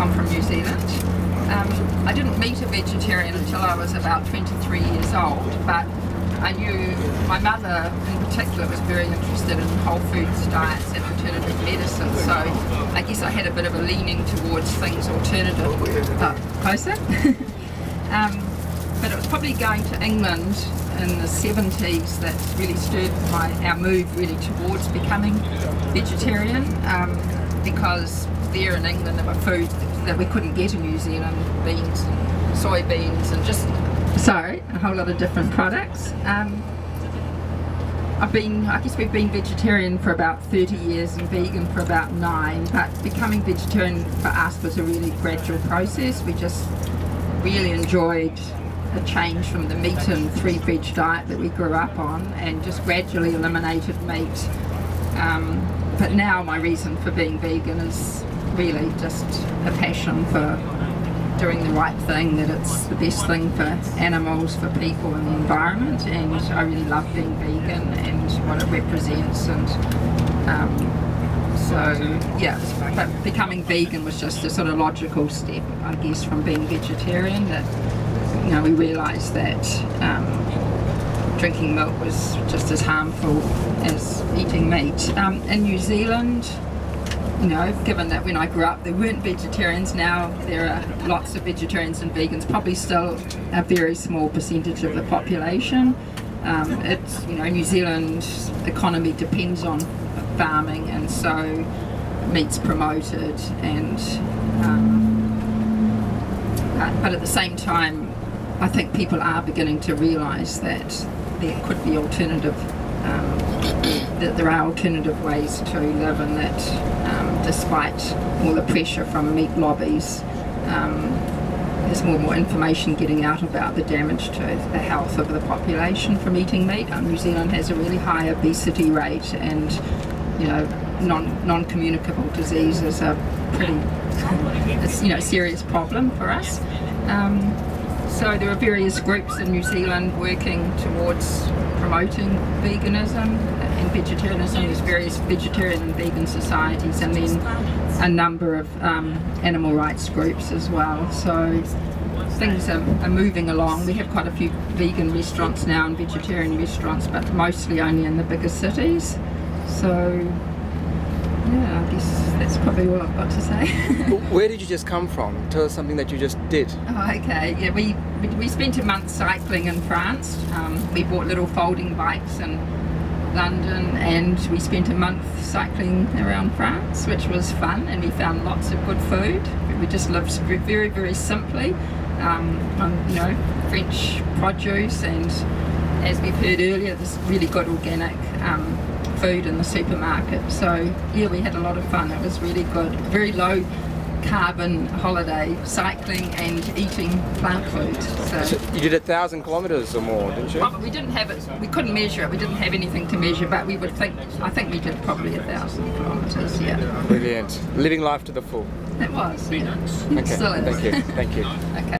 I'm from New Zealand. I didn't meet a vegetarian until I was about 23 years old, but I knew my mother in particular was very interested in whole foods diets and alternative medicine, so I guess I had a bit of a leaning towards things alternative. Closer? But it was probably going to England in the 70s that really stirred our move really towards becoming vegetarian, because there in England there were foods that we couldn't get in New Zealand, beans and soybeans and just a whole lot of different products. I guess we've been vegetarian for about 30 years and vegan for about 9, but becoming vegetarian for us was a really gradual process. We just really enjoyed a change from the meat and 3-veg diet that we grew up on and just gradually eliminated meat. But now my reason for being vegan is really just a passion for doing the right thing, that it's the best thing for animals, for people and the environment, and I really love being vegan and what it represents. And but becoming vegan was just a sort of logical step, I guess, from being vegetarian, that we realised that drinking milk was just as harmful as eating meat. In New Zealand, given that when I grew up there weren't vegetarians, now there are lots of vegetarians and vegans, probably still a very small percentage of the population. New Zealand's economy depends on farming, and so meat's promoted, and but at the same time I think people are beginning to realise that there could be that there are alternative ways to live, and that despite all the pressure from meat lobbies, there's more and more information getting out about the damage to the health of the population from eating meat. New Zealand has a really high obesity rate, and non-communicable diseases are pretty serious problem for us. So there are various groups in New Zealand working towards promoting veganism and vegetarianism. There's various vegetarian and vegan societies, and then a number of animal rights groups as well. So things are moving along. We have quite a few vegan restaurants now and vegetarian restaurants, but mostly only in the bigger cities. So I guess that's probably all I've got to say. Where did you just come from? Tell us something that you just did. Oh, okay. Yeah, we spent a month cycling in France. We bought little folding bikes in London, and we spent a month cycling around France, which was fun, and we found lots of good food. We just lived very, very simply on French produce, and as we've heard earlier, this really good organic food in the supermarket. So yeah, we had a lot of fun. It was really good. Very low carbon holiday, cycling and eating plant food. So you did 1,000 kilometres or more, didn't you? We didn't have it. We couldn't measure it. We didn't have anything to measure, but we would think. I think we did probably 1,000 kilometres. Yeah. Brilliant. Living life to the full. It was. Yeah. Okay. Still is. Thank you. Thank you. Okay.